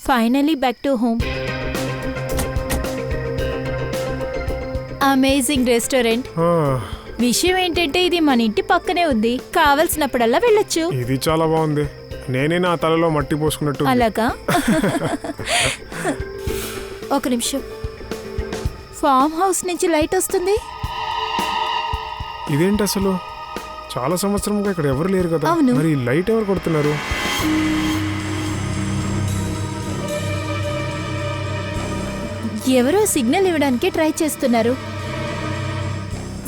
Finally back to home. Amazing restaurant. విషయం ఏంటంటే ఇది మన ఇంటి పక్కనే ఉంది, కావలసినప్పుడల్లా వెళ్ళొచ్చు. ఇది చాలా బాగుంది. నేనే నా తలలో మట్టి పోసుకున్నట్టు. అలాగా? ఒక నిమిషం. ఫామ్ హౌస్ నుంచి లైట్ వస్తుంది. ఇదేంటి అసలు? చాలా సంవత్సరంగా ఇక్కడ ఎవరు లేరు కదా. అవును. మరి లైట్ ఎవరు కొడుతున్నారు? ఎవరో సిగ్నల్ ఇవ్వడానికి ట్రై చేస్తున్నారు.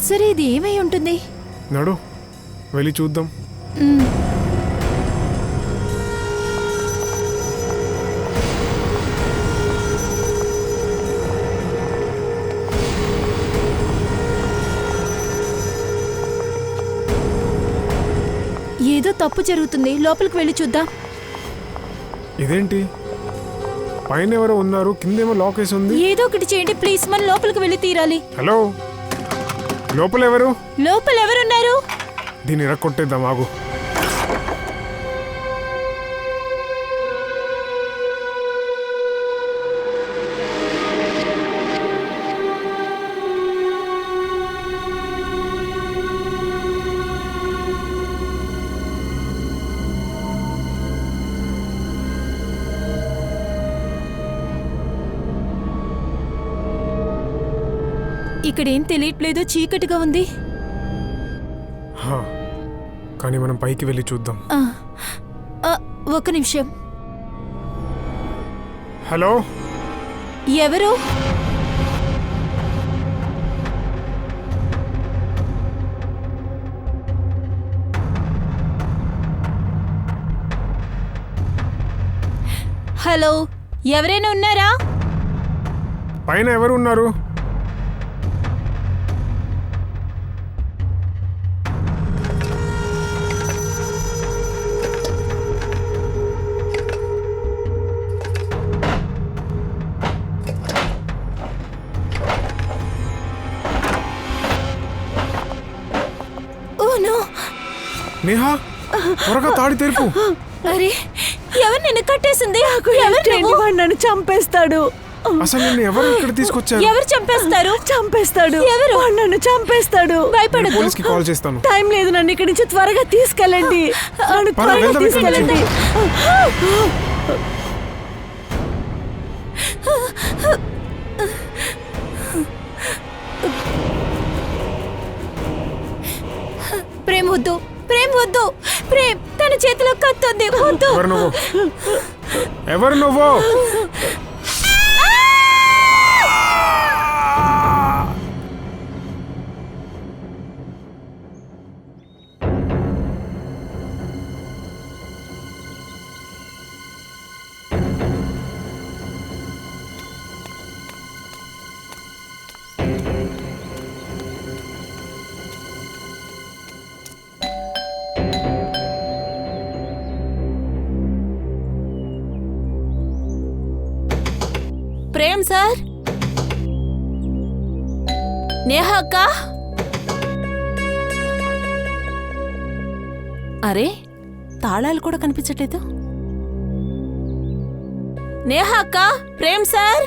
సరే, ఇది ఏమై ఉంటుంది? నడు వెళ్ళి చూద్దాం. ఏదో తప్పు జరుగుతుంది, లోపలికి వెళ్ళి చూద్దాం. ఇదేంటి? పైన ఎవరో ఉన్నారు, కిందేమో లాక్ వేసి ఉంది. ఏదో ఒకటి చేయండి ప్లీజ్, మన లోపలికి వెళ్ళి తీరాలి. హలో, లోపల ఎవరు? లోపల ఎవరున్నారు? దీన్ని ఇరక్కొట్టేద్దాం, ఆగు. ఇక్కడేం తెలియట్లేదు, చీకటిగా ఉంది. కానీ మనం పైకి వెళ్ళి చూద్దాం. ఒక నిమిషం. హలో, ఎవరు? హలో, ఎవరైనా ఉన్నారా? పైన ఎవరు ఉన్నారు? నేహా, త్వరగా తాడి తెరుపు. అరే, ఎవరు నిన్ను కట్టేసింది? వాడు నన్ను చంపేస్తాడు. అసలు నిన్ను ఎవరు ఇక్కడ తీసుకొచ్చారు? ఎవరు చంపేస్తారు? చంపేస్తాడు. ఎవరు? వాడు నన్ను చంపేస్తాడు. భయపడకు. పోలీస్కి కాల్ చేస్తాను. టైం లేదు, నన్ను ఇక్కడి నుంచి త్వరగా తీసుకెళ్ళండి. నన్ను త్వరగా తీసుకెళ్ళండి. ప్రేమ్ వద్దు, ప్రేమ్ వద్దు. ప్రేమ్, తన చేతిలో కత్తుంది. వద్దు. ఎవరు నువ్వు? ప్రేమ్ సార్, నేహా అక్క. అరే, తాళాలు కూడా కనిపించట్లేదు. నేహా అక్క, ప్రేమ్ సార్.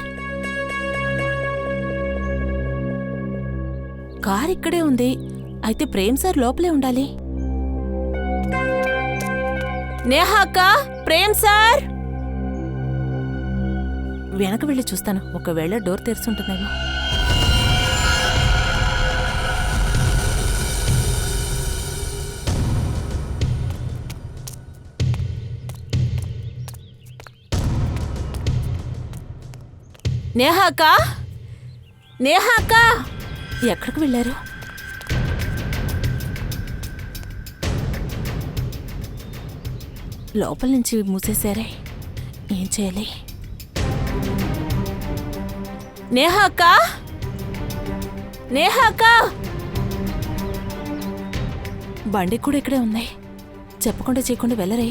కార్ ఇక్కడే ఉంది, అయితే ప్రేమ్ సార్ లోపలే ఉండాలి. నేహా అక్క, ప్రేమ్ సార్. వెనక వెళ్ళి చూస్తాను, ఒకవేళ డోర్ తెరుచుంటుందేమో. నేహా అక్క, నేహా అక్క, ఎక్కడికి వెళ్ళారు? లోపల నుంచి మూసేశారే, ఏం చేయాలి? నేహా అక్క, నేహా అక్క. బండి కూడా ఇక్కడే ఉన్నాయి, చెప్పకుండా చేయకుండా వెళ్ళరే.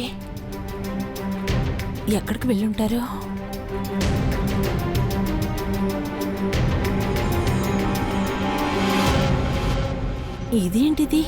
ఎక్కడికి వెళ్ళుంటారు? ఇదేంటిది?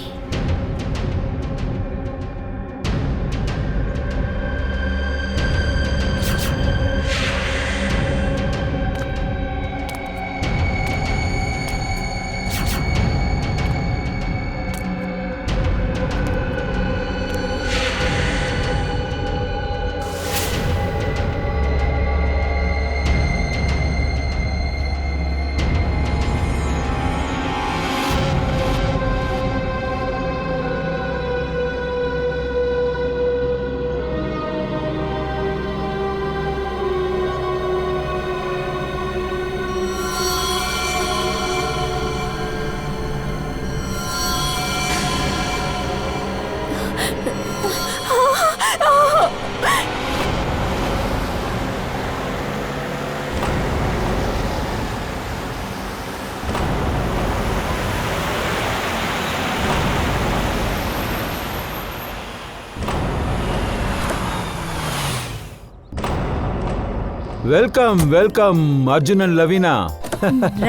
Welcome welcome Arjun and Laveena.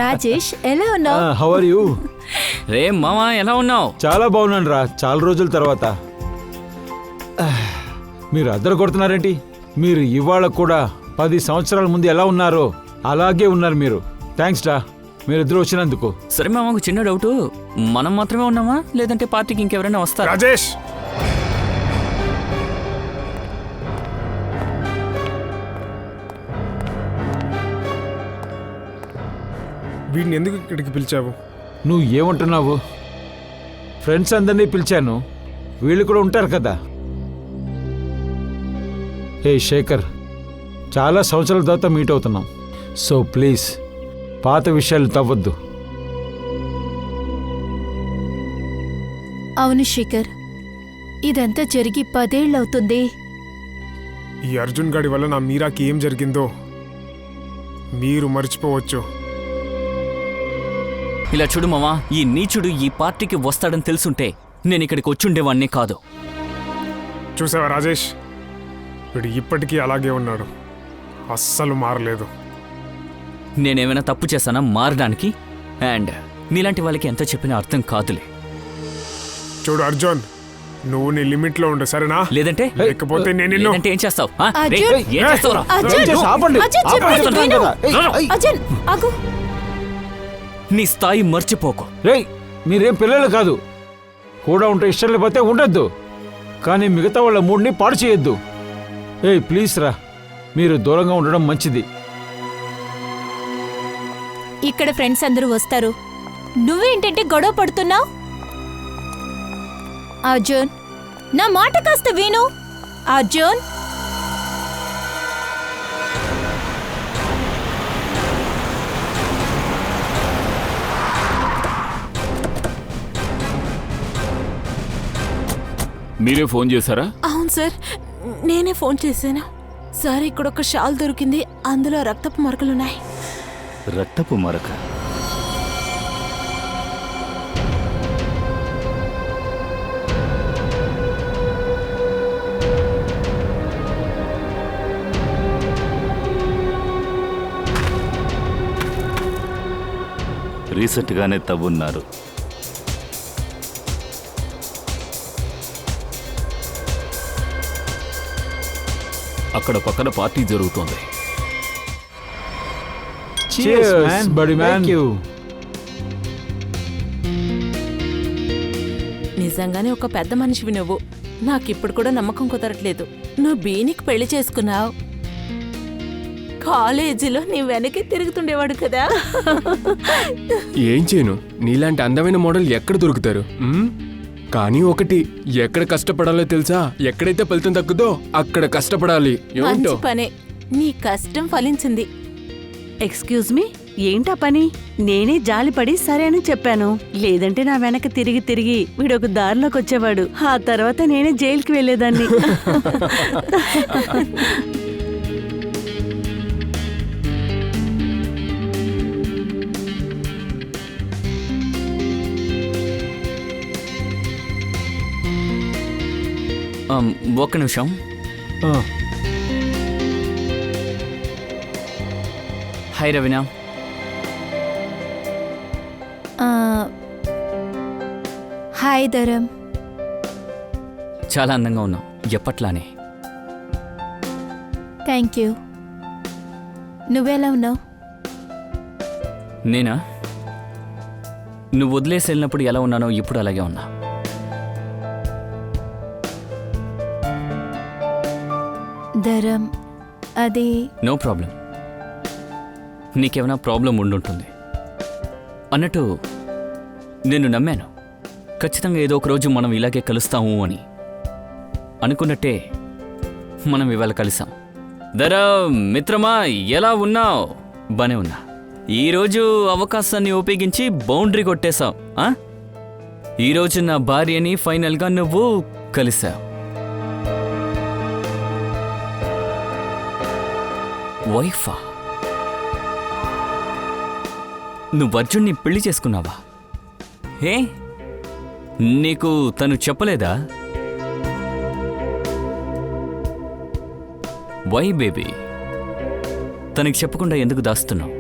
Rajesh ఎలా ఉన్నావు? How are you? రే మామా ఎలా ఉన్నావు? చాలా బాగున్నాను రా, చాలా రోజుల తర్వాత. మీరు అద్దరు కొడుతున్నారేంటి? మీరు ఇవాళ కూడా 10 సంవత్సరాల ముందు ఎలా ఉన్నారో అలాగే ఉన్నారు మీరు. థ్యాంక్స్ రా మీరిద్దరు వచ్చినందుకు. సరే మామకు చిన్న డౌట్, మనం మాత్రమే ఉన్నామా లేదంటే పార్టీకి ఇంకెవరైనా వస్తారా? రాజేష్, వీడిని ఎందుకు ఇక్కడికి పిలిచావు? నువ్వు ఏమంటున్నావు? ఫ్రెండ్స్ అందరినీ పిలిచాను, వీళ్ళు కూడా ఉంటారు కదా. హే శేఖర్, చాలా సంవత్సరాల తర్వాత మీట్ అవుతున్నాం. సో ప్లీజ్ పాత విషయాలు తవ్వద్దు. అవును శేఖర్, ఇదంతా జరిగి 10 ఏళ్ళవుతుంది. ఈ అర్జున్ గాడి వల్ల నా మీరాకి ఏం జరిగిందో మీరు మర్చిపోవచ్చు. ఇలా చూడు మామా, ఈ నీచుడు ఈ పార్టీకి వస్తాడని తెలుసుంటే నేను ఇక్కడికి వచ్చుండేవాణ్ణే కాదు. చూసావా రాజేష్, వీడు ఇప్పటికీ అలాగే ఉన్నాడు, అస్సలు మారలేదు. నేనేమైనా తప్పు చేశానా మారడానికి? అండ్ నీలాంటి వాళ్ళకి ఎంత చెప్పినా అర్థం కాదులే. చూడు అర్జున్, నువ్వు నీ లిమిట్ లో ఉండు, సరేనా? లేదంటే లేకపోతే నేను నిన్ను లేదంటే ఏం చేస్తావు? ఆ? రే, అర్జున్! ఏం చేస్తావురా? అర్జున్! దయచేసి ఆపండి. అర్జున్, చెప్పేది ఆపండి. విను. ఏయ్, అర్జున్ ఆగు. నీ స్థాయి మర్చిపోకు. రేయ్, మీరేం పిల్లలు కాదు. కూడా ఉంటే ఇష్టం లేకపోతే ఉండొద్దు, కానీ మిగతా వాళ్ళ మూడ్ని పాడు చేయొద్దు. ఏయ్ ప్లీజ్ రా, మీరు దూరంగా ఉండడం మంచిది. ఇక్కడ ఫ్రెండ్స్ అందరూ వస్తారు, నువ్వేంటంటే గొడవ పడుతున్నావు? అర్జున్, నా మాట కాస్త విను. అర్జున్, మీరే ఫోన్ చేశారా? అవును సార్, నేనే ఫోన్ చేశాను. సార్, ఇక్కడ ఒక షాల్ దొరికింది, అందులో రక్తపు మరకలున్నాయి. రక్తపు మరక? రీసెంట్గానే తవ్వున్నారు. అక్కడ పక్కన పార్టీ జరుగుతోంది. Cheers, man. Buddy man. Thank you. నిజంగానే ఒక పెద్ద మనిషివి నువ్వు. నాకిప్పుడు కూడా నమ్మకం కుదరట్లేదు. నువ్వు బీనికి పెళ్లి చేసుకున్నావు, కాలేజీలో నీ వెనకే తిరుగుతుండేవాడు కదా. ఏం చేయను, నీలాంటి అందమైన మోడల్ ఎక్కడ దొరుకుతారు? కానీ ఒకటి, ఎక్కడ కష్టపడాలో తెలుసా? ఎక్కడైతే ఫలితం దక్కుదో అక్కడ కష్టపడాలి. మంచి పనే, నీ కష్టం ఫలించింది. ఎక్స్క్యూజ్ మీ, ఏంటా పని? నేనే జాలిపడి సరే అని చెప్పాను, లేదంటే నా వెనక తిరిగి తిరిగి వీడొక దారిలోకి వచ్చేవాడు. ఆ తర్వాత నేనే జైలుకి వెళ్ళేదాన్ని. ఒక్క నిమిషం. హాయ్ రవీనా. హాయ్ ధరం. చాలా అందంగా ఉన్నావు, ఎప్పట్లానే. Thank you. నువ్వెలా ఉన్నావు? నేనా? నువ్వు వదిలేసి వెళ్ళినప్పుడు ఎలా ఉన్నానో ఇప్పుడు అలాగే ఉన్నా. ధరం, అది నో ప్రాబ్లం. నీకేమైనా ప్రాబ్లం ఉండుంటుంది. అన్నట్టు నిన్ను నమ్మాను, ఖచ్చితంగా ఏదో ఒక రోజు మనం ఇలాగే కలుస్తాము అని. అనుకున్నట్టే మనం ఇవాళ కలిసాం. ధరం మిత్రమా, ఎలా ఉన్నావు? బానే ఉన్నా. ఈరోజు అవకాశాన్ని ఉపయోగించి బౌండరీ కొట్టేశావు. ఈరోజు నా భార్యని ఫైనల్గా నువ్వు కలిసా. వైఫా? నువ్వు అర్జున్ని పెళ్లి చేసుకున్నావా? ఏ నీకు తను చెప్పలేదా? వై బేబీ, తనకి చెప్పకుండా ఎందుకు దాస్తున్నావు?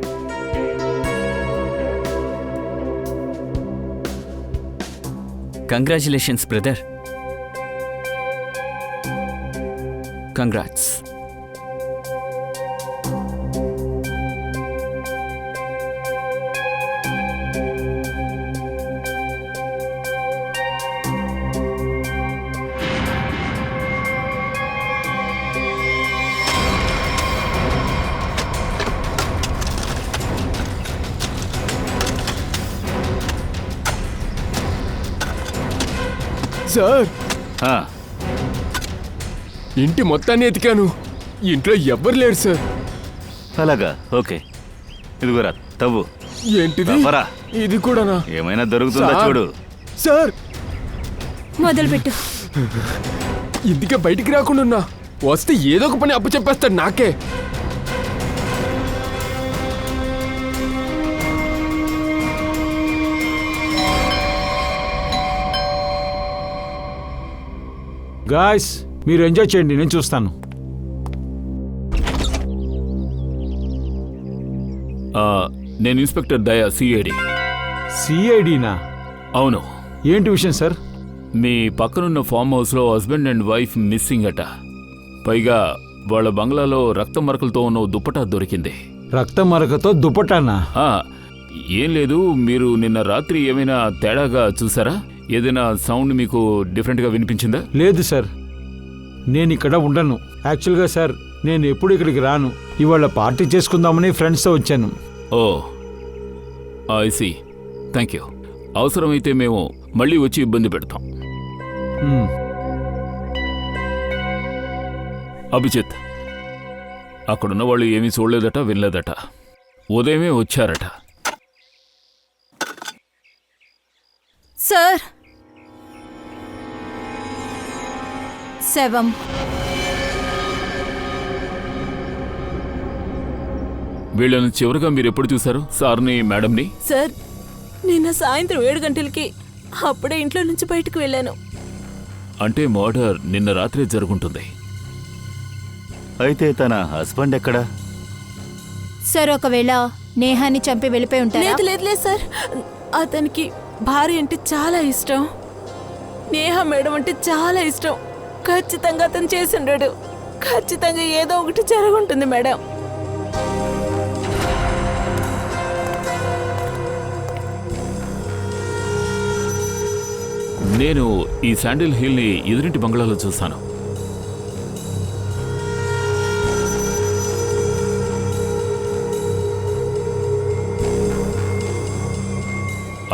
Congratulations brother, congrats. సార్, ఆ, ఇంటి మొత్తాన్ని ఎతికాను, ఇంట్లో ఎవ్వరు లేరు సార్. అలాగా, ఓకే. ఇదిగోరా తవ్వు. ఏంటిది? తవ్వరా. ఇది కూడానా? ఏమైనా దొరుకుతుందా సార్. చూడు. సార్, మొదలుపెట్టు. ఇందుకే బయటికి రాకుండా ఉన్నా. వస్తే ఏదో ఒక పని అప్పు చెప్పేస్తాడు నాకే. గాయ్స్, మీరు ఎంజాయ్ చేయండి, నేను చూస్తాను. నేను ఇన్స్పెక్టర్ దయా, సిఐడి. సిఐడినా? అవును. ఏంటి విషయం సార్? మీ పక్కనున్న ఫామ్ హౌస్లో హస్బెండ్ అండ్ వైఫ్ మిస్సింగ్ అట. పైగా వాళ్ళ బంగ్లాలో రక్త మరకలతో ఉన్న ఓ దుప్పటా దొరికింది. రక్త మరకతో దుప్పటానా? ఆ, ఏం లేదు. మీరు నిన్న రాత్రి ఏమైనా తేడాగా చూసారా? ఏదైనా సౌండ్ మీకు డిఫరెంట్గా వినిపించిందా? లేదు సార్, నేను ఇక్కడ ఉండను. యాక్చువల్గా సార్, నేను ఎప్పుడు ఇక్కడికి రాను. ఇవాళ పార్టీ చేసుకుందామని ఫ్రెండ్స్తో వచ్చాను. ఓ, ఐ సీ. Thank you. అవసరమైతే మేము మళ్ళీ వచ్చి ఇబ్బంది పెడతాం. మ్మ్. అభిజిత్, అక్కడున్న వాళ్ళు ఏమీ చూడలేదట, వినలేదట. ఉదయమే వచ్చారట. సార్, శవం. వీళ్ళని చివరిగా మీరు ఎప్పుడు చూశారు, సార్ని మేడంని? సార్, నిన్న సాయంత్రం 7 గంటలకి అప్పుడే ఇంట్లో నుంచి బయటకు వెళ్ళాను. అంటే మర్డర్ నిన్న రాత్రే జరుగుంటుంది. అయితే తన హస్బెండ్ ఎక్కడా? సార్, ఒకవేళ నేహాన్ని చంపి వెళ్ళిపోయి ఉంటారా? లేదు లేదు లేదు సార్, అతనికి భార్య అంటే చాలా ఇష్టం. నేహ మేడం అంటే చాలా ఇష్టం. ఖచ్చితంగా అతను చేసి ఉండడు. ఖచ్చితంగా ఏదో ఒకటి జరుగుంటుంది మేడం. నేను ఈ శాండిల్ హిల్ని ఎదురింటి బంగ్లాలో చూశాను.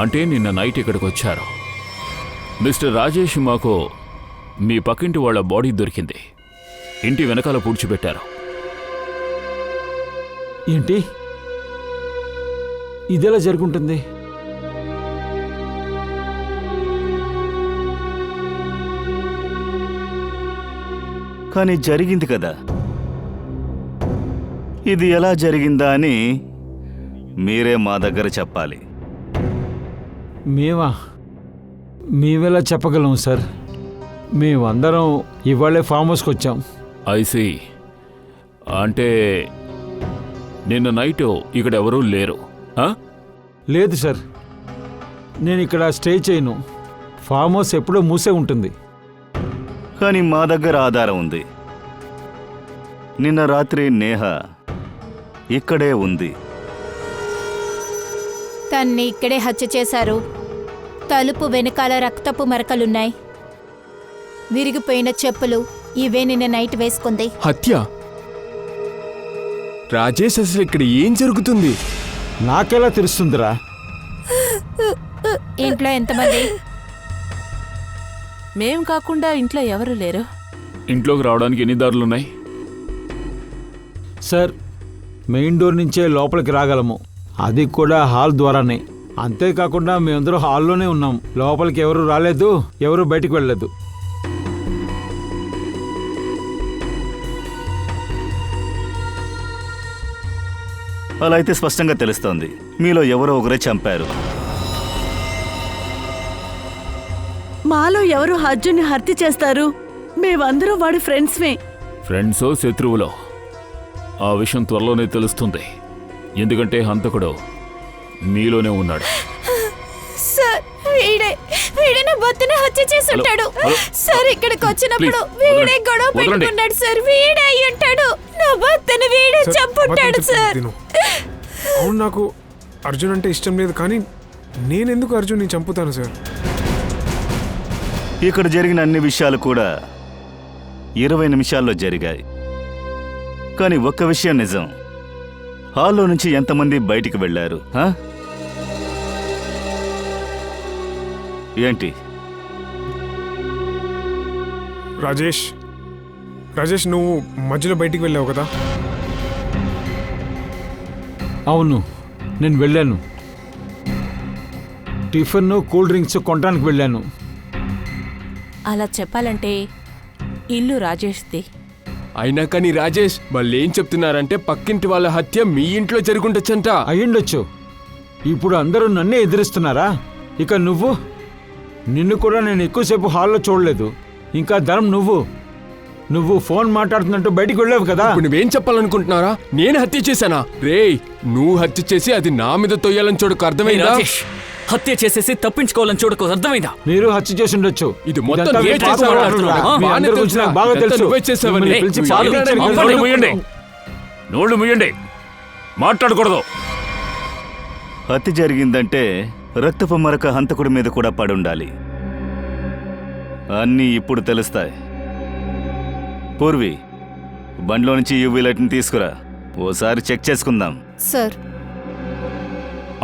అంటే నిన్న నైట్ ఇక్కడికి వచ్చారు. మిస్టర్ రాజేష్, మాకు మీ పక్కింటి వాళ్ళ బాడీ దొరికింది. ఇంటి వెనకాల పూడ్చిపెట్టారు. ఏంటి ఇదెలా జరుగుంటుంది? కానీ జరిగింది కదా. ఇది ఎలా జరిగిందా అని మీరే మా దగ్గర చెప్పాలి. మేమెలా చెప్పగలం సార్? మేమందరం ఇవాళే ఫామ్ హౌస్కి వచ్చాం. ఐసీ. అంటే నిన్న నైట్ ఇక్కడ ఎవరూ లేరు? లేదు సార్, నేను ఇక్కడ స్టే చేయను. ఫామ్ హౌస్ ఎప్పుడో మూసే ఉంటుంది. కానీ మా దగ్గర ఆధారం ఉంది. నిన్న రాత్రి నేహ ఇక్కడే ఉంది. తన్ని ఇక్కడే హత్య చేశారు. తలుపు వెనకాల రక్తపు మరకలున్నాయి. విరిగిపోయిన చెప్పులు ఇవే నిన్న నైట్ వేసుకుంది. హత్య? రాజేష్, అసలు ఇక్కడ ఏం జరుగుతుంది? నాకెలా తెలుస్తుందిరా? ఇంట్లో ఎంతమంది? మేం కాకుండా ఇంట్లో ఎవరు లేరు. ఇంట్లోకి రావడానికి ఎన్ని దారులున్నాయి? సార్, మెయిన్ డోర్ నుంచే లోపలికి రాగలము. అది కూడా హాల్ ద్వారానే. అంతేకాకుండా మేమందరూ హాల్లోనే ఉన్నాం. లోపలికి ఎవరు రాలేదు, ఎవరు బయటికి వెళ్ళలేదు. అలా అయితే స్పష్టంగా తెలుస్తోంది మీలో ఎవరో ఒకరే చంపారు. మాలో ఎవరు అర్జున్ని హత్య చేస్తారు? మేమందరూ వాడి ఫ్రెండ్స్మే. ఫ్రెండ్సో శత్రువులో ఆ విషయం త్వరలోనే తెలుస్తుంది. ఎందుకంటే హంతకుడు మీలోనే ఉన్నాడు. సార్ వీడే నా భర్తని హత్య చేసి ఉంటాడు. హలో. సార్ ఇక్కడికి వచ్చినప్పుడు ప్లీజ్, వీడే వదలండి. గొడవ వదలండి. పెట్టుకున్నాడు సార్. వీడే అయి ఉంటాడు. నా భర్తని వీడే సార్, చంపుంటాడు మొత్తం సార్. చెప్పింది తిను. అవును, నాకు అర్జున్ అంటే ఇష్టం లేదు, కానీ నేనెందుకు అర్జున్ని చంపుతాను సార్? ఇక్కడ జరిగిన అన్ని విషయాలు కూడా 20 నిమిషాల్లో జరిగాయి. కానీ ఒక్క విషయం నిజం, హాల్లో నుంచి ఎంతమంది బయటికి వెళ్ళారు? ఏంటి రాజేష్ నువ్వు మధ్యలో బయటికి వెళ్ళావు కదా? అవును, నేను వెళ్ళాను. టిఫిన్ కూల్ డ్రింక్స్ కొనడానికి వెళ్ళాను. అలా చెప్పాలంటే ఇల్లు రాజేష్ది. అయినా కానీ రాజేష్ వాళ్ళు ఏం చెప్తున్నారంటే పక్కింటి వాళ్ళ హత్య మీ ఇంట్లో జరుగుండొచ్చంట. అయ్యుండొచ్చు. ఇప్పుడు అందరూ నన్నే ఎదిరిస్తున్నారా? ఇక నిన్ను కూడా నేను ఎక్కువసేపు హాల్లో చూడలేదు. ఇంకా ధరం నువ్వు ఫోన్ మాట్లాడుతున్నట్టు బయటికి వెళ్ళావు కదా. ఇప్పుడు నువ్వేం చెప్పాలనుకుంటున్నారా? నేను హత్య చేశానా? రేయ్, నువ్వు హత్య చేసి అది నా మీద తొయ్యాలని చూడకు, అర్థమైందా? రాజేష్, హత్య చేసేసి తప్పించుకోవాలని చూడకు, అర్థమైందా? మీరు హత్య చేసి ఉండొచ్చు. ఇది మొత్తం ఇదంతా నువ్వే మీ పాపం చేసావా? మాట్లాడుతున్నా. మీ బాగానే అందరి గురించి తెలుసురా. నాకు బాగా ఇదంతా తెలుసు. నువ్వే చేసావని. మిమ్మల్ని పిలిచి నువ్వు పాలు ఎవరైనా ఇచ్చాను. నోళ్ళు మూయండి, నోళ్ళు మూయండి, మాట్లాడకూడదు. హత్య జరిగిందంటే రక్తపు మరక హంతకుడి మీద కూడా పడుండాలి. అన్నీ ఇప్పుడు తెలుస్తాయి. పూర్వి, బండిలో నుంచి యూవీ లైట్ని తీసుకురా, ఓసారి చెక్ చేసుకుందాం. సార్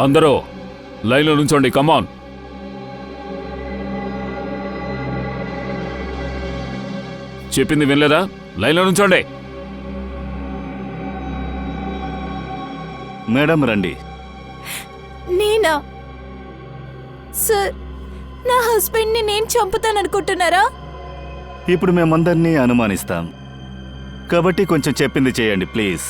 అందరూ లైన్లో నుంచోండి, కమాన్. చెప్పింది వినలేదా? లైన్లో నుంచోండి. మేడం రండి. నేనా? సార్ నా హస్బెండ్ని నేను చంపుతాననుకుంటున్నారా? ఇప్పుడు మేమందరినీ అనుమానిస్తాం, కాబట్టి కొంచెం చెప్పింది చేయండి ప్లీజ్.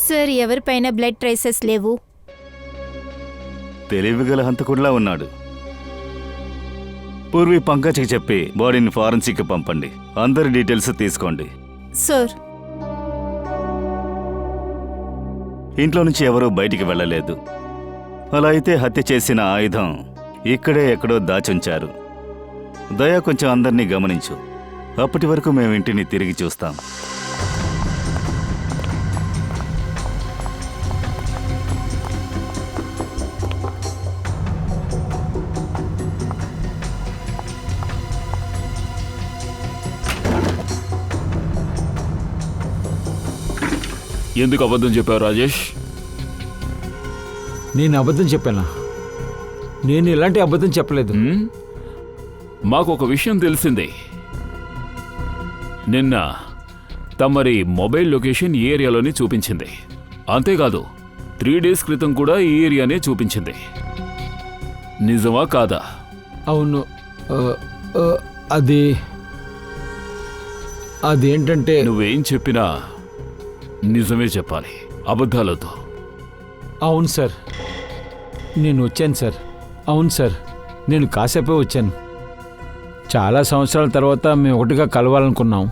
సార్ ఎవరిపైన బ్లడ్ ట్రేసెస్ లేవు. తెలివిగల హంతకుడిలా ఉన్నాడు. పూర్వి పంకజ్కి చెప్పి బాడీని ఫారెన్సిక్ పంపండి. అందరి డీటెయిల్స్ తీసుకోండి. సార్ ఇంట్లో నుంచి ఎవరూ బయటికి వెళ్ళలేదు. అలా అయితే హత్య చేసిన ఆయుధం ఇక్కడే ఎక్కడో దాచుంచారు. దయా, కొంచెం అందరినీ గమనించు. అప్పటి వరకు మేము ఇంటిని తిరిగి చూస్తాం. ఎందుకు అబద్ధం చెప్పావు రాజేష్? నేను అబద్ధం చెప్పానా? నేను ఎలాంటి అబద్ధం చెప్పలేదు. మాకు ఒక విషయం తెలిసింది. నిన్న తమరి మొబైల్ లొకేషన్ ఈ ఏరియాలోనే చూపించింది. అంతేకాదు 3 డేస్ క్రితం కూడా ఈ ఏరియానే చూపించింది. నిజమా కాదా? అవును. అదేంటంటే నువ్వేం చెప్పినా నిజమే చెప్పాలి, అబద్ధాలతో. అవును సార్, నేను వచ్చాను సార్. అవును సార్, నేను కాసేపే వచ్చాను. చాలా సంవత్సరాల తర్వాత మేము ఒకటిగా కలవాలనుకున్నాం.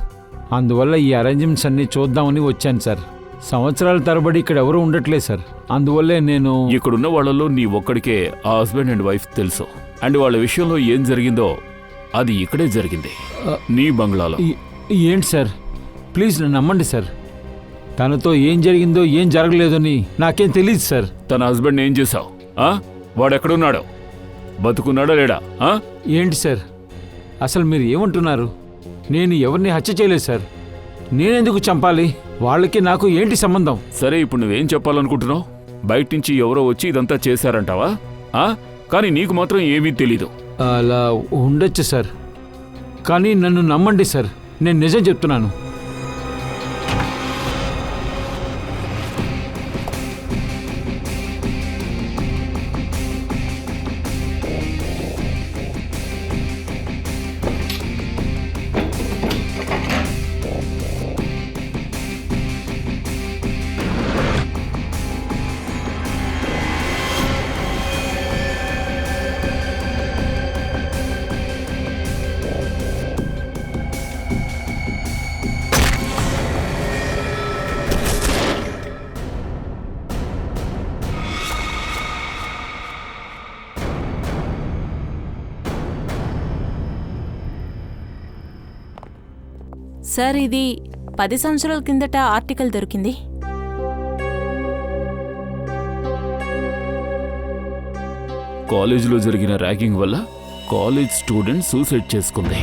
అందువల్ల ఈ అరేంజ్మెంట్స్ అన్నీ చూద్దామని వచ్చాను సార్. సంవత్సరాల తరబడి ఇక్కడ ఎవరు ఉండట్లేదు సార్. అందువల్లే నేను ఇక్కడున్న వాళ్ళలో నీ ఒక్కడికే ఆ హస్బెండ్ అండ్ వైఫ్ తెలుసు. అండ్ వాళ్ళ విషయంలో ఏం జరిగిందో అది ఇక్కడే జరిగింది, నీ బంగ్లాలో. ఏంటి సార్, ప్లీజ్ నన్ను నమ్మండి సార్. తనతో ఏం జరిగిందో ఏం జరగలేదని నాకేం తెలియదు సార్. తన హస్బెండ్ ఏం చేశావు? వాడెక్కడున్నాడో, బతుకున్నాడా లేడా? ఏంటి సార్ అసలు మీరు ఏమంటున్నారు? నేను ఎవరిని హత్య చేయలేదు సార్. నేనెందుకు చంపాలి? వాళ్ళకి నాకు ఏంటి సంబంధం? సరే, ఇప్పుడు నువ్వేం చెప్పాలనుకుంటున్నావు? బయట నుంచి ఎవరో వచ్చి ఇదంతా చేశారంటావా? కానీ నీకు మాత్రం ఏమీ తెలీదు. అలా ఉండొచ్చు సార్, కానీ నన్ను నమ్మండి సార్, నేను నిజం చెప్తున్నాను. సార్, ఇది 10 సంవత్సరాల కిందట ఆర్టికల్ దొరికింది. కాలేజీలో జరిగిన ర్యాగింగ్ వల్ల కాలేజ్ స్టూడెంట్ సూసైడ్ చేసుకుంది.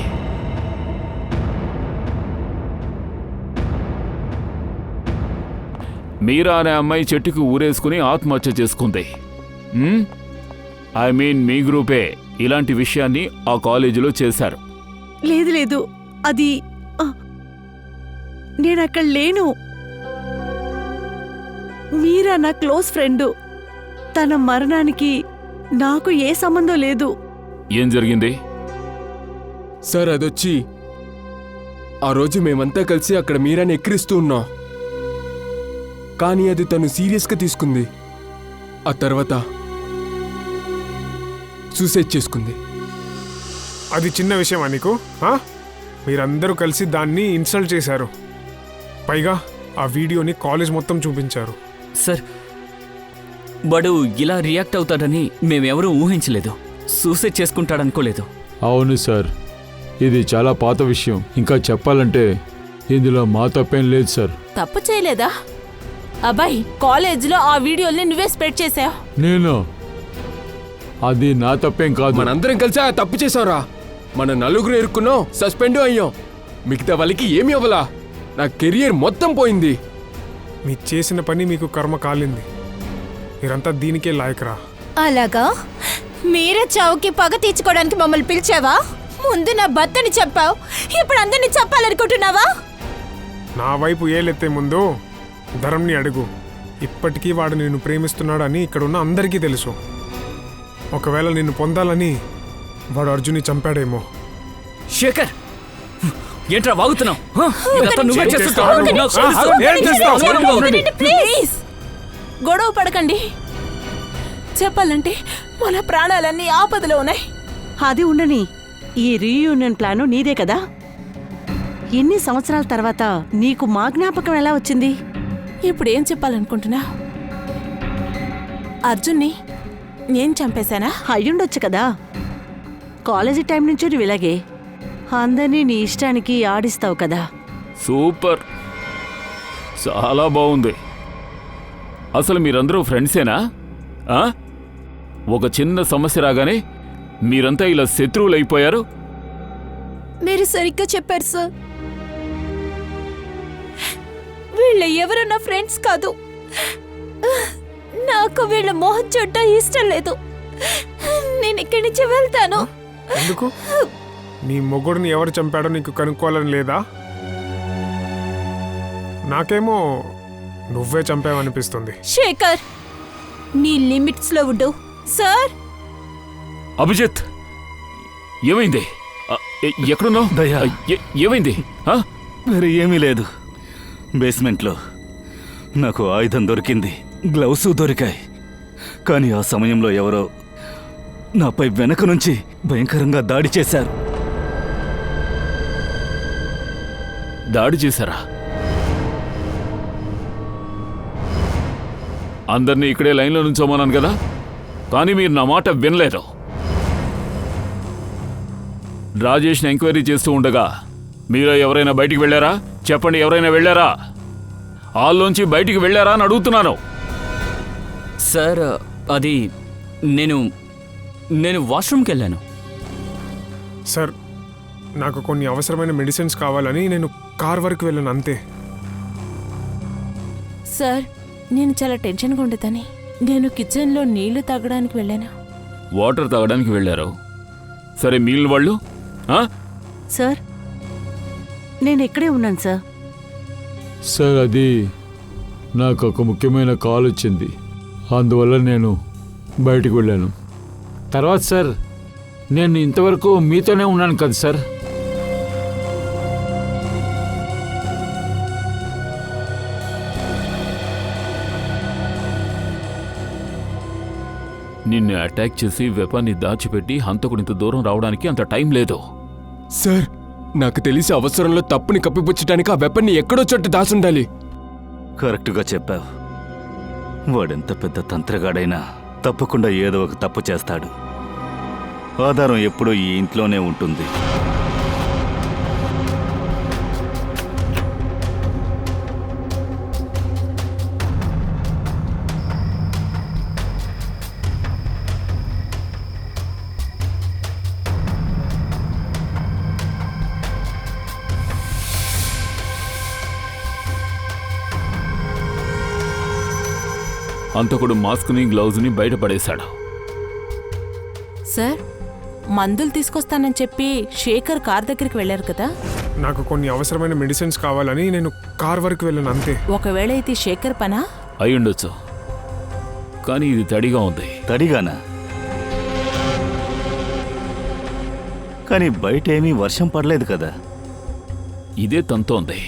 మీరా అనే అమ్మాయి చెట్టుకు ఊరేసుకుని ఆత్మహత్య చేసుకుంది. ఐ మీన్ మీ గ్రూపే ఇలాంటి విషయాన్ని ఆ కాలేజీలో చేశారు. లేదు లేదు, అది నేను అక్కడ లేను. మీరా నా క్లోజ్ ఫ్రెండు. తన మరణానికి నాకు ఏ సంబంధం లేదు. ఏం జరిగింది? సార్ అదొచ్చి ఆ రోజు మేమంతా కలిసి అక్కడ మీరాని ఎక్కిరిస్తూ ఉన్నాం. కానీ అది తను సీరియస్గా తీసుకుంది. ఆ తర్వాత సూసైడ్ చేసుకుంది. అది చిన్న విషయమా నీకు? మీరందరూ కలిసి దాన్ని ఇన్సల్ట్ చేశారు. పైగా ఆ వీడియోని కాలేజ్ మొత్తం చూపించారు. సార్, వాడు ఇలా రియాక్ట్ అవుతాడని మేమెవరూ ఊహించలేదు. సూసైడ్ చేసుకుంటాడనుకోలేదు. అవును సార్, ఇది చాలా పాత విషయం. ఇంకా చెప్పాలంటే ఇందులో మా తప్పేం లేదు సార్. తప్పు చేయలేదా? అబ్బాయి, కాలేజీలో ఆ వీడియోల్ని నువ్వే స్ప్రెడ్ చేసావు. నేను అది నా తప్పేం కాదు. మనందరం కలిసి ఆ తప్పు చేసావురా. మన నలుగురు ఇరుక్కున్నాం, సస్పెండ్ అయ్యాం. మిగతా వాళ్ళకి ఏమీ అవ్వలా. నా కెరియర్ మొత్తం పోయింది. మీ చేసిన పని మీకు కర్మ కాలింది. మీరంతా దీనికే లాయకరా. అలాగా? మీరే చావుకి పగ తీర్చుకోవడానికి మమ్మల్ని పిలిచావా? ముందు నా భర్తని చెప్పావు, ఇప్పుడు అందరినీ చెప్పాలనుకుంటున్నావా? నా వైపు ఏలెత్తే ముందు ధరంని అడుగు. ఇప్పటికీ వాడు నిన్ను ప్రేమిస్తున్నాడని ఇక్కడున్న అందరికీ తెలుసు. ఒకవేళ నిన్ను పొందాలని వాడు అర్జున్ని చంపాడేమో. శేఖర్, ఏంట్రా వాగుతున్నావు? ప్లీజ్ గొడవ పడకండి. చెప్పాలంటే మన ప్రాణాలన్నీ ఆపదలో ఉన్నాయి. అది ఉండని. ఈ రీయూనియన్ ప్లాను నీదే కదా? ఎన్ని సంవత్సరాల తర్వాత నీకు మా జ్ఞాపకం ఎలా వచ్చింది? ఇప్పుడు ఏం చెప్పాలనుకుంటున్నా? అర్జున్ని నేను చంపేశానా? అయ్యుండొచ్చు కదా. కాలేజీ టైం నుంచి నువ్వు ఇలాగే అందరినీ నీ ఇష్టానికి ఆడిస్తావు కదా. సూపర్, చాలా బాగుంది. అసలు మీరందరూ ఫ్రెండ్సేనా? ఒక చిన్న సమస్య రాగానే మీరంతా ఇలా శత్రువులు అయిపోయారు. మీరు సరిగ్గా చెప్పారు సార్. వీళ్ళ ఎవరు నా ఫ్రెండ్స్ కాదు. నాకు వీళ్ళ మోహం చూడటం ఇష్టం లేదు. నేను ఇక్కడి నుంచి వెళ్తాను. ఎందుకు? నీ మొగుడిని ఎవరు చంపాడో నీకు కనుక్కోవాలని లేదా? నాకేమో నువ్వే చంపావనిపిస్తుంది. శేఖర్, నీ లిమిట్స్ లో ఉండు. సార్, అభిజిత్, ఏమైంది? ఎక్కడున్నావు? దయా. ఏమైంది? వేరే ఏమీ లేదు. బేస్మెంట్లో నాకు ఆయుధం దొరికింది, గ్లౌస్ దొరికాయి. కానీ ఆ సమయంలో ఎవరో నాపై వెనక నుంచి భయంకరంగా దాడి చేశారు. దాడి చేశారా? అందరినీ ఇక్కడే లైన్లో నుంచోమన్నాను కదా, కానీ మీరు నా మాట వినలేదు. రాజేష్ని ఎంక్వైరీ చేస్తూ ఉండగా మీలో ఎవరైనా బయటికి వెళ్ళారా? చెప్పండి, ఎవరైనా వెళ్ళారా? హాల్లోంచి బయటికి వెళ్ళారా అని అడుగుతున్నాను. సార్ అది నేను వాష్రూమ్కి వెళ్ళాను. సార్, నాకు కొన్ని అవసరమైన మెడిసిన్స్ కావాలని నేను కార్ వరకు వెళ్ళాను అంతే. సార్, నేను చాలా టెన్షన్గా ఉండేదని నేను కిచెన్లో నీళ్లు తాగడానికి వెళ్ళాను. వాటర్ తాగడానికి వెళ్ళారు. సరే, మిగిలిన వాళ్ళు? ఆ? సార్ నేను ఇక్కడే ఉన్నాను సార్. సార్, అది నాకు ఒక ముఖ్యమైన కాల్ వచ్చింది, అందువల్ల నేను బయటికి వెళ్ళాను. తర్వాత సార్, నేను ఇంతవరకు మీతోనే ఉన్నాను కదా సార్. నిన్ను అటాక్ చేసి వెపన్ని దాచిపెట్టి హంతకుడింత దూరం రావడానికి అంత టైం లేదు. సార్, నాకు తెలిసి అవసరంలో తప్పుని కప్పిపుచ్చడానికి ఆ వెపన్ని ఎక్కడో చోట దాచుండాలి. కరెక్ట్గా చెప్పావు. వాడెంత పెద్ద తంత్రగాడైనా తప్పకుండా ఏదో ఒక తప్పు చేస్తాడు. ఆధారం ఎప్పుడూ ఈ ఇంట్లోనే ఉంటుంది. హంతకుడు మాస్క్ని, గ్లౌజ్ని బయటపడేశాడు. సార్, మందులు తీసుకొస్తానని చెప్పి శేఖర్ కార్ దగ్గరికి వెళ్ళారు కదా, నాకు కొన్ని అవసరమైన మెడిసిన్స్ కావాలని నేను కార్ వరకు వెళ్ళాను అంతే. ఒకవేళ ఇది శేఖర్ పనా? అయ్యుండొచ్చు, కానీ ఇది తడిగా ఉంది. తడిగానా? కానీ బయట ఏమీ వర్షం పడలేదు కదా. ఇదే తంతోంది.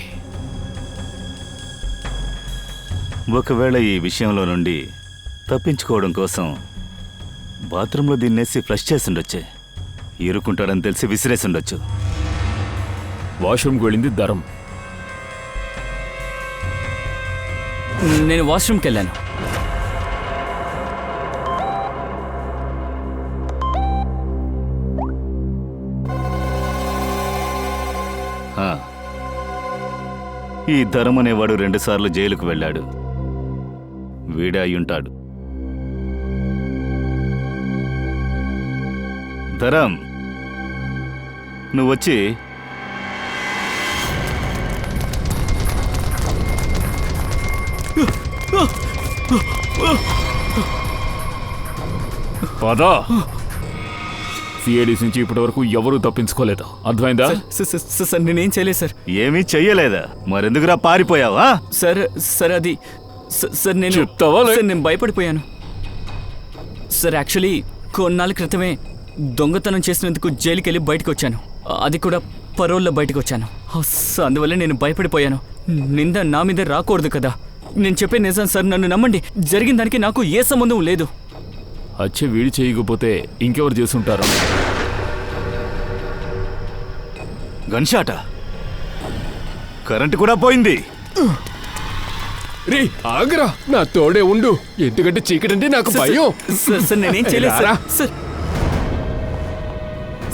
ఒకవేళ ఈ విషయంలో నుండి తప్పించుకోవడం కోసం బాత్రూంలో దీన్నేసి ఫ్లష్ చేసుండొచ్చే. ఇరుక్కుంటాడని తెలిసి విసిరేసుండొచ్చు. వాష్రూమ్కి వెళ్ళింది ధరం. నేను వాష్రూమ్కి వెళ్ళాను. ఆ. ఈ ధరం అనేవాడు 2 సార్లు జైలుకు వెళ్ళాడు. వీడే అయ్యుంటాడు. ధరం, నువ్వొచ్చి పదా. సిఐడిస్ నుంచి ఇప్పటి వరకు ఎవరూ తప్పించుకోలేదు, అర్థమైందా? సార్ నేనేం చేయలేదు సార్. ఏమీ చెయ్యలేదా? మరెందుకురా పారిపోయావా? సార్ అది సార్ నేను చెప్తావా? సార్ నేను భయపడిపోయాను సార్. యాక్చువల్లీ కొన్నాళ్ళ క్రితమే దొంగతనం చేసినందుకు జైలుకి వెళ్ళి బయటకు వచ్చాను. అది కూడా పరోల్లో బయటకు వచ్చాను. సో అందువల్ల నేను భయపడిపోయాను. నింద నా మీద రాకూడదు కదా. నేను చెప్పే నిజం సార్, నన్ను నమ్మండి. జరిగిన దానికి నాకు ఏ సంబంధం లేదు. హత్య వీడి చేయకపోతే ఇంకెవరు చేసుంటారు? గన్షాట. కరెంటు కూడా పోయింది. రే ఆగరా, నా తోడే ఉండు. ఎందుకంటే చీకటంటే నాకు భయం. సార్ నేనేం చేయలేదు sir.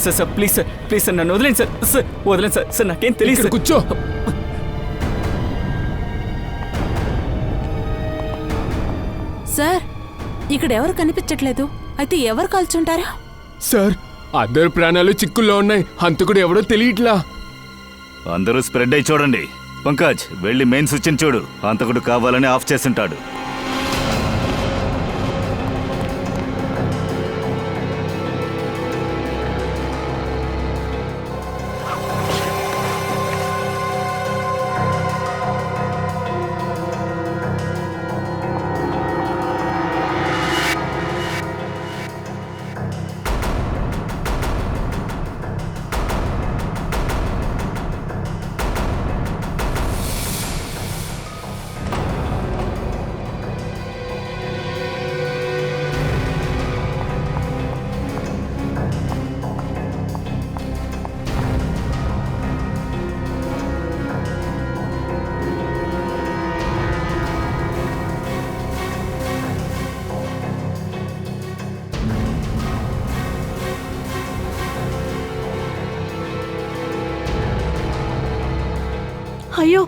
Sir sir please sir నన్ను వదిలేండి సార్. సార్ వదిలేండి సార్. సార్ నాకేం తెలియదు ఇక్కడ సార్. కూర్చో. సార్, ఇక్కడ ఎవరు కనిపించట్లేదు. అయితే ఎవరు కాల్చుంటారా? సార్, అందరి ప్రాణాలు చిక్కుల్లో ఉన్నాయి. హంతకుడు ఎవడో తెలియట్లా. అందరూ స్ప్రెడ్ అయి చూడండి. పంకజ్, వెళ్ళి మెయిన్ స్విచ్ని చూడు. హంతకుడు కావాలని ఆఫ్ చేసింటాడు. అయ్యో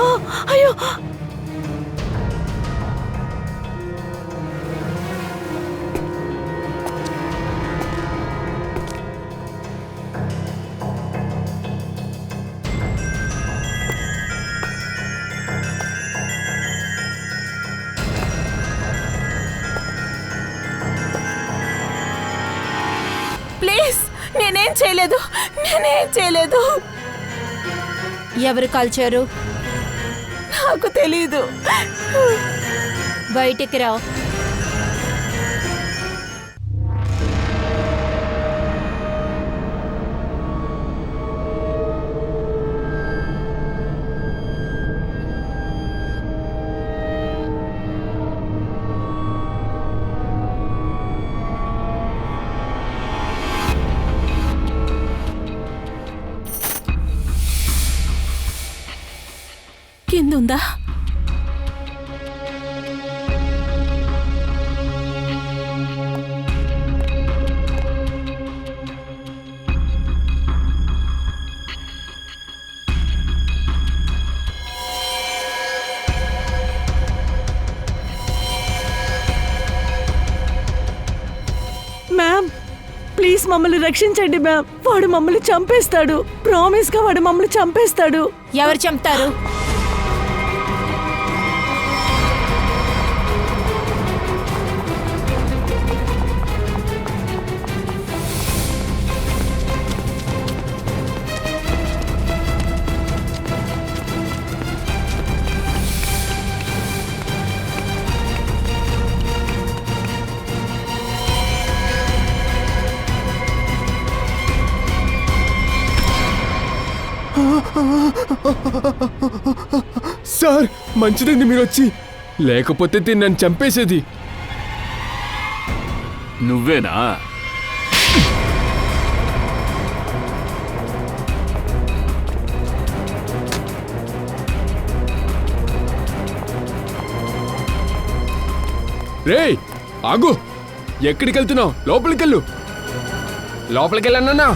ఆ, అయ్యో ప్లీజ్, నేనేం చేయలేదు, నేనేం చేయలేదు. ఎవరు కాల్చారు? నాకు తెలీదు. బయటికి రా. కిందుందా? మ్యామ్ ప్లీజ్ మమ్మల్ని రక్షించండి మ్యామ్. వాడు మమ్మల్ని చంపేస్తాడు. ప్రామిస్ గా వాడు మమ్మల్ని చంపేస్తాడు. ఎవరు చంపుతారు? సార్ మంచిదండి మీరు వచ్చి, లేకపోతే తిని నన్ను చంపేసేది. నువ్వేనా? రేయ్ ఆగు, ఎక్కడికి వెళ్తున్నావు? లోపలికెళ్ళు, లోపలికెళ్ళన్నా.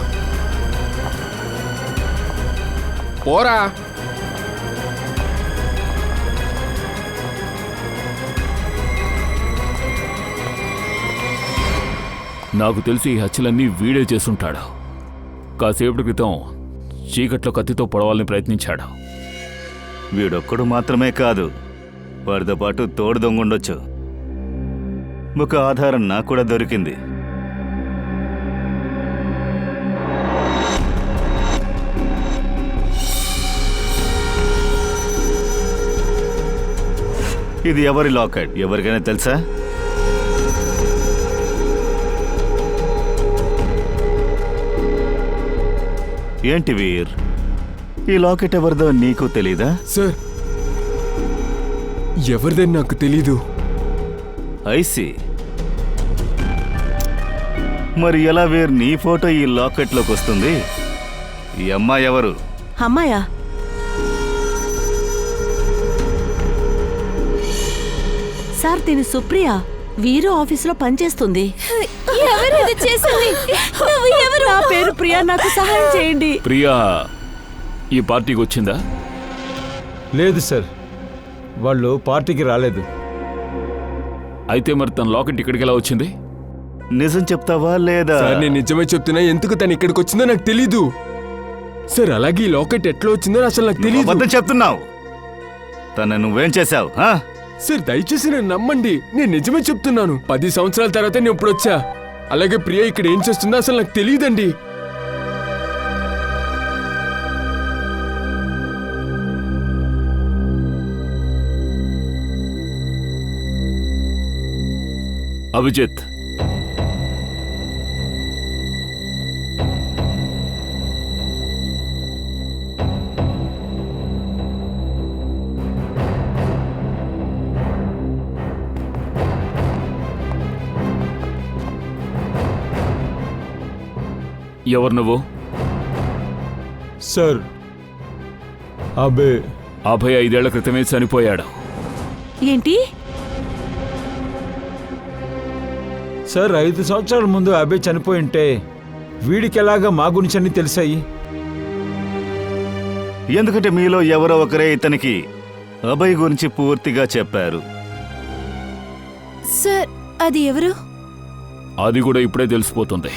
పోరా. నాకు తెలిసి ఈ హత్యలన్నీ వీడే చేసుంటాడు. కాసేపటి క్రితం చీకట్లో కత్తితో పొడవాలని ప్రయత్నించాడు. వీడొక్కడు మాత్రమే కాదు, వాడితో పాటు తోడు దొంగుండొచ్చు. ఒక ఆధారం నాకు కూడా దొరికింది. ఇది ఎవరి లాకెట్ ఎవరికైనా తెలుసా? ఏంటి వీర్, ఈ లాకెట్ ఎవరిదో నీకు తెలీదా? సార్ ఎవరిదని నాకు తెలీదు. ఐసి. మరి ఎలా వీర్ నీ ఫోటో ఈ లాకెట్లోకి వస్తుంది? ఈ అమ్మాయి ఎవరు? అమ్మాయా? సార్ తిని సుప్రియ వీరు ఆఫీసులో పనిచేస్తుంది. ఎవరు చేసింది? నువ్వు ఎవరు? నా పేరు ప్రియా, నాకు సహాయం చేయండి. ప్రియా ఈ పార్టీకి వచ్చిందా? లేదు సార్, వాళ్ళు పార్టీకి రాలేదు. అయితే మరి తన లాకెట్ ఇక్కడికి ఎలా వచ్చింది? నిజం చెప్తావా లేదా? సార్ నేను నిజమే చెప్తున్నా, ఎందుకు తను ఇక్కడికి వచ్చిందో నాకు తెలీదు. సార్ అలాగే ఈ లాకెట్ ఎట్లా వచ్చిందో అసలు నాకు నువ్వు తెలీదు. అబద్ధం చెప్తున్నావు. తన నువ్వేం చేశావు? సార్ దయచేసి నన్ను నమ్మండి, నేను నిజమే చెప్తున్నాను. 10 సంవత్సరాల తర్వాత నేను ఇప్పుడు వచ్చా. అలాగే ప్రియ ఇక్కడ ఏం చేస్తుందో అసలు నాకు తెలియదండి. అభిజిత్, ఎవరు నువ్వు? సార్ అబే. అభయ్ 5 ఏళ్ల క్రితమే చనిపోయాడు. ఏంటి? సార్ 5 సంవత్సరాల ముందు అబే చనిపోయి ఉంటే వీడికి ఎలాగా మా గురించి అన్ని తెలిసాయి? ఎందుకంటే మీలో ఎవరో ఒకరే ఇతనికి అభయ్ గురించి పూర్తిగా చెప్పారు. సార్ అది ఎవరు? అది కూడా ఇప్పుడే తెలిసిపోతుంది.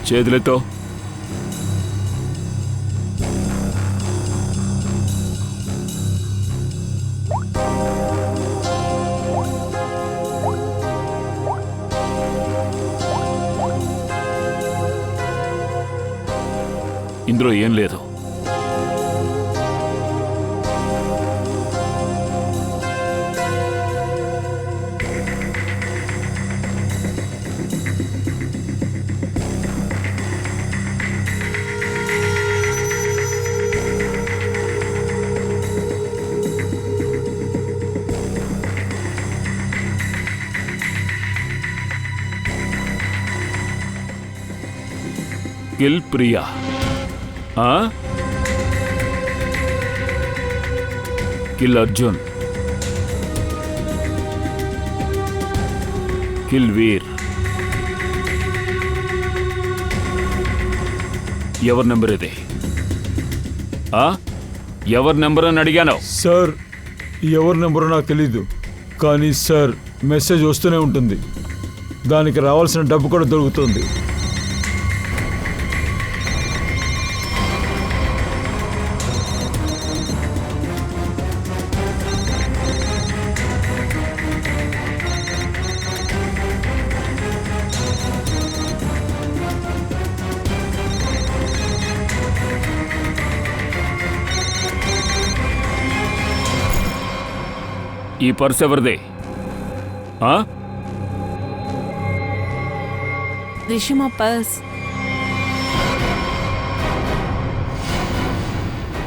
చేతులెత్తో. ఇందులో ఏం లేదు. Kill Priya. Kill Arjun. Kill Veer. ఎవరి నెంబర్ ఇది? ఎవరి నెంబర్ అని అడిగాను. సార్ ఎవరి నెంబరో నాకు తెలీదు, కానీ సార్ మెసేజ్ వస్తూనే ఉంటుంది. దానికి రావాల్సిన డబ్బు కూడా దొరుకుతుంది. ఈ పర్స్ ఎవరిదే? రిషిమా పర్స్.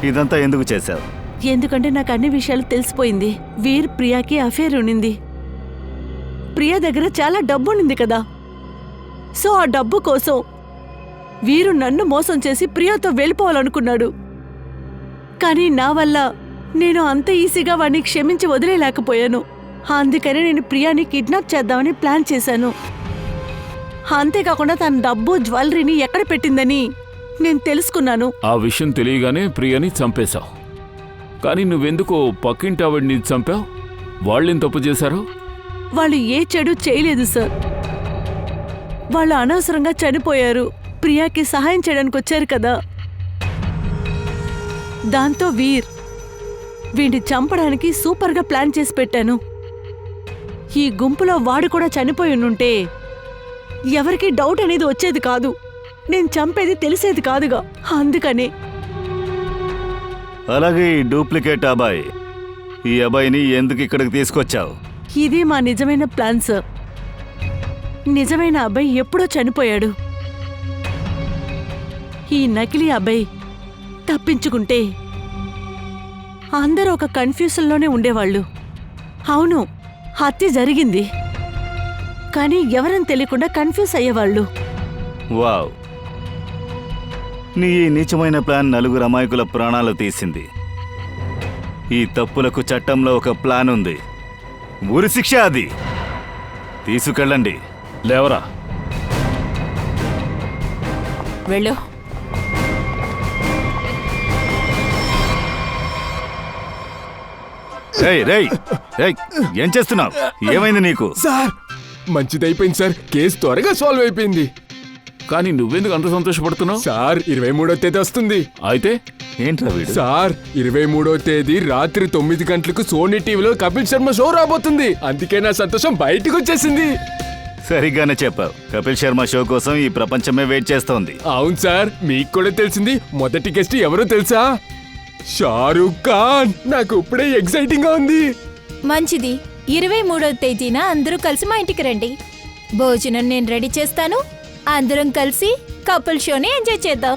ఇదంతా ఎందుకు చేశావు? ఎందుకంటే నాకు అన్ని విషయాలు తెలిసిపోయింది. వీర్ ప్రియాకి అఫేర్ ఉండింది. ప్రియా దగ్గర చాలా డబ్బు ఉండింది కదా. సో ఆ డబ్బు కోసం వీరు నన్ను మోసం చేసి ప్రియాతో వెళ్ళిపోవాలనుకున్నాడు. కానీ నా వల్ల నేను అంత ఈజీగా వాడిని క్షమించి వదిలేలేకపోయాను. అందుకనే నేను ప్రియాని కిడ్నాప్ చేద్దామని ప్లాన్ చేశాను. అంతేకాకుండా తన డబ్బు జ్యువెలరీని ఎక్కడ పెట్టిందని నేను తెలుసుకున్నాను. ఆ విషయం తెలియగానే ప్రియని చంపేశావు. కానీ నువ్వెందుకు పక్కింటి ఆవిడ్ని చంపావు? వాళ్ళేం తప్పు చేశారు? వాళ్ళు ఏ చెడు చేయలేదు సార్. వాళ్ళు అనవసరంగా చనిపోయారు. ప్రియాకి సహాయం చేయడానికి వచ్చారు కదా. దాంతో వీడిని చంపడానికి సూపర్గా ప్లాన్ చేసి పెట్టాను. ఈ గుంపులో వాడు కూడా చనిపోయి ఉంటే ఎవరికి డౌట్ అనేది వచ్చేది కాదు. నేను చంపేది తెలిసేది కాదుగా. అందుకనే. అలాగే ఈ డూప్లికేట్ అబ్బాయి, ఈ అబ్బాయిని ఎందుకు ఇక్కడికి తీసుకొచ్చావు? ఇదే మా నిజమైన ప్లాన్ సార్. నిజమైన అబ్బాయి ఎప్పుడో చనిపోయాడు. ఈ నకిలీ అబ్బాయి తప్పించుకుంటే అందరూ ఒక కన్ఫ్యూజన్లోనే ఉండేవాళ్ళు. అవును, హత్య జరిగింది, కానీ ఎవరని తెలియకుండా కన్ఫ్యూజ్ అయ్యేవాళ్ళు. వావ్, నీ ఈ నీచమైన ప్లాన్ నలుగురు అమాయకుల ప్రాణాలు తీసింది. ఈ తప్పులకు చట్టంలో ఒక ప్లాన్ ఉంది. ఉరి శిక్ష అది. తీసుకెళ్ళండి. లేవరా. వెళ్ళు. ఏం చేస్తున్నావు? ఏమైంది నీకు? సార్ మంచిదైపోయింది సార్. కేసు త్వరగా సాల్వ్ అయిపోయింది. కానీ నువ్వెందుకు అంత సంతోషపడుతున్నావు? సార్ 23వ తేదీ వస్తుంది. అయితే ఏంట్రా వీడు? సార్ 23వ తేదీ రాత్రి 9 గంటలకు సోనీ టీవీలో కపిల్ శర్మ షో రాబోతుంది. అందుకే నా సంతోషం బయటకు వచ్చేసింది. సరిగ్గానే చెప్పావు. కపిల్ శర్మ షో కోసం ఈ ప్రపంచమే వెయిట్ చేస్తోంది. అవును సార్, మీకు కూడా తెలిసింది. మొదటి గెస్ట్ ఎవరో తెలుసా? షారూక్ ఖాన్. నాకు ఇప్పుడే ఎక్సైటింగ్ గా ఉంది. మంచిది. 23వ తేదీన అందరూ కలిసి మా ఇంటికి రండి. భోజనం నేను రెడీ చేస్తాను. అందరం కలిసి కపుల్ షోని ఎంజాయ్ చేద్దాం.